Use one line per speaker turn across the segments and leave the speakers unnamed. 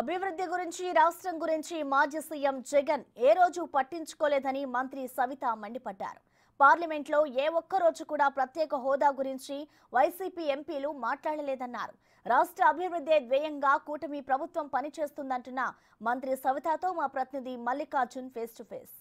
అభివృద్ధి గురించి రాష్ట్రం గురించి మాజీ సీఎం జగన్ ఏ రోజు పట్టించుకోలేదని మంత్రి సవిత మండిపడ్డారు. పార్లమెంట్లో ఏ ఒక్క రోజు కూడా ప్రత్యేక హోదా గురించి వైసీపీ ఎంపీలు మాట్లాడలేదన్నారు. రాష్ట్ర అభివృద్ధి ధ్యేయంగా కూటమి ప్రభుత్వం పనిచేస్తుందంటున్న మంత్రి సవితతో మా ప్రతినిధి మల్లికార్జున్ ఫేస్ టు ఫేస్.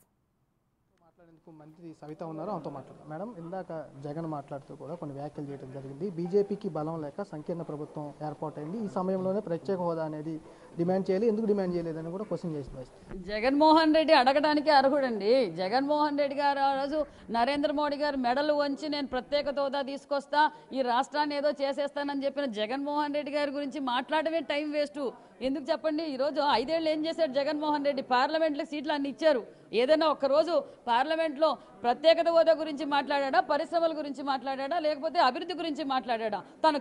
మాట్లాడేందుకు మంత్రి సవిత ఉన్నారు, ఆమెతో మాట్లాడారు. మేడం, ఇందాక జగన్ మాట్లాడుతూ కూడా కొన్ని వ్యాఖ్యలు చేయడం జరిగింది. బీజేపీకి బలం లేక సంకీర్ణ ప్రభుత్వం ఏర్పాటైంది, ఈ సమయంలోనే ప్రత్యేక హోదా అనేది డిమాండ్ చేయాలి, ఎందుకు డిమాండ్ చేయలేదని కూడా క్వశ్చన్ చేసింది.
జగన్మోహన్ రెడ్డి అడగడానికి అర్హుడండి. జగన్మోహన్ రెడ్డి గారు ఆ రోజు నరేంద్ర మోడీ గారు మెడలు వంచి నేను ప్రత్యేక హోదా తీసుకొస్తా, ఈ రాష్ట్రాన్ని ఏదో చేసేస్తానని చెప్పిన జగన్మోహన్ రెడ్డి గారి గురించి మాట్లాడమే టైం వేస్ట్. ఎందుకు చెప్పండి? ఈరోజు 5 ఏళ్ళు ఏం చేశాడు జగన్మోహన్ రెడ్డి? పార్లమెంట్లో సీట్లు అన్ని ఇచ్చారు. ఏదైనా ఒక్కరోజు పార్లమెంట్లో ప్రత్యేకత హోదా గురించి మాట్లాడా, పరిశ్రమల గురించి మాట్లాడా, లేకపోతే అభివృద్ధి గురించి మాట్లాడా? తను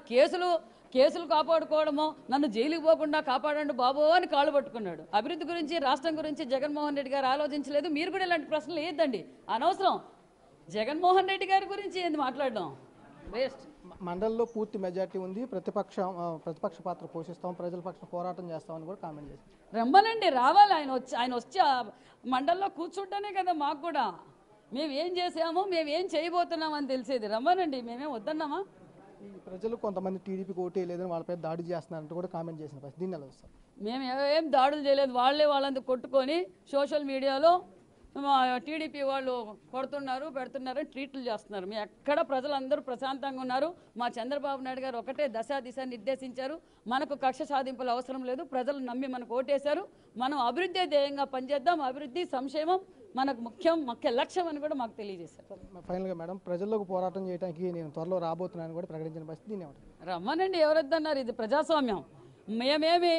కేసులు కాపాడుకోవడమో, నన్ను జైలుకి పోకుండా కాపాడండి బాబో అని కాళ్ళు పట్టుకున్నాడు. అభివృద్ధి గురించి, రాష్ట్రం గురించి జగన్మోహన్ రెడ్డి గారు ఆలోచించలేదు. మీరు కూడా ఇలాంటి ప్రశ్నలు వేయద్దండి, అనవసరం. జగన్మోహన్ రెడ్డి గారి గురించి ఏంది మాట్లాడడం? వేస్ట్.
మండలిలో పూర్తి మెజార్టీ ఉంది, ప్రతిపక్ష పాత్ర పోషిస్తాం, ప్రజల పక్షం పోరాటం చేస్తామని కూడా కామెంట్ చేశారు.
రమ్మనండి, రావాలి. ఆయన వచ్చి మండలిలో కూర్చుంటేనే కదా మాకు కూడా మేము ఏం చేసామో, మేము ఏం చేయబోతున్నాం అని తెలిసేది. రమ్మనండి, మేమేం వద్దన్నామా?
ఈ ప్రజలు కొంతమంది టీడీపీకి ఓటే లేదని వాళ్ళపై దాడి చేస్తున్నారంటూ కూడా కామెంట్ చేసిన పరిస్థితి. దీన్ని ఎలా వస్తారు?
మేము ఏం దాడులు చేయలేదు. వాళ్ళంతా కొట్టుకొని సోషల్ మీడియాలో టీడీపీ వాళ్ళు కొడుతున్నారు, పెడుతున్నారు, ట్వీట్లు చేస్తున్నారు. మీ ఎక్కడ ప్రజలందరూ ప్రశాంతంగా ఉన్నారు. మా చంద్రబాబు నాయుడు గారు ఒకటే దిశ నిర్దేశించారు. మనకు కక్ష సాధింపులు అవసరం లేదు, ప్రజలు నమ్మి మనకు ఓటేశారు. మనం అభివృద్ధి ధ్యేయంగా పనిచేద్దాం, అభివృద్ధి సంక్షేమం మనకు ముఖ్య లక్ష్యం అని కూడా మాకు తెలియజేశారు.
ఫైనల్గా మేడం, ప్రజల్లోకి పోరాటం చేయడానికి నేను త్వరలో రాబోతున్నానని కూడా ప్రకటించిన పరిస్థితి. దీన్ని
రమ్మనండి, ఎవరొద్దన్నారు? ఇది ప్రజాస్వామ్యం. మేమేమి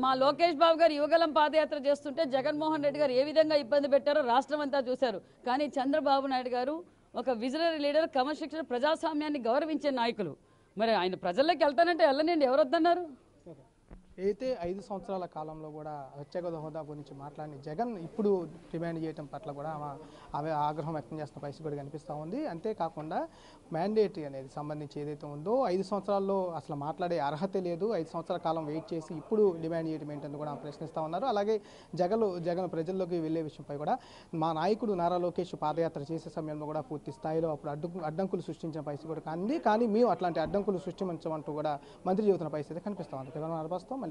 మా లోకేష్ బాబు గారు యువగలం పాదయాత్ర చేస్తుంటే జగన్మోహన్ రెడ్డి గారు ఏ విధంగా ఇబ్బంది పెట్టారో రాష్ట్రం అంతా చూశారు. కానీ చంద్రబాబు నాయుడు గారు ఒక విజనరీ లీడర్, క్రమశిక్షణ, ప్రజాస్వామ్యాన్ని గౌరవించే నాయకులు. మరి ఆయన ప్రజల్లోకి వెళ్తానంటే వెళ్ళనండి, ఎవరొద్దన్నారు?
అయితే 5 సంవత్సరాల కాలంలో కూడా ప్రత్యేక హోదా గురించి మాట్లాడిన జగన్ ఇప్పుడు డిమాండ్ చేయడం పట్ల కూడా ఆమె ఆగ్రహం వ్యక్తం చేస్తున్న పరిస్థితి కూడా కనిపిస్తూ ఉంది. అంతేకాకుండా మ్యాండేటరీ అనేది సంబంధించి ఏదైతే ఉందో 5 సంవత్సరాల్లో అసలు మాట్లాడే అర్హత లేదు, 5 సంవత్సరాల కాలం వెయిట్ చేసి ఇప్పుడు డిమాండ్ చేయడం ఏంటని కూడా ప్రశ్నిస్తూ ఉన్నారు. అలాగే జగన్ ప్రజల్లోకి వెళ్లే విషయంపై కూడా మా నాయకుడు నారా లోకేష్ పాదయాత్ర చేసే సమయంలో కూడా పూర్తి స్థాయిలో అప్పుడు అడ్డంకులు సృష్టించిన పరిస్థితి కూడా కానీ మేము అట్లాంటి అడ్డంకులు సృష్టించమంటూ కూడా మంత్రి చెబుతున్న పరిస్థితి కనిపిస్తూ ఉంది.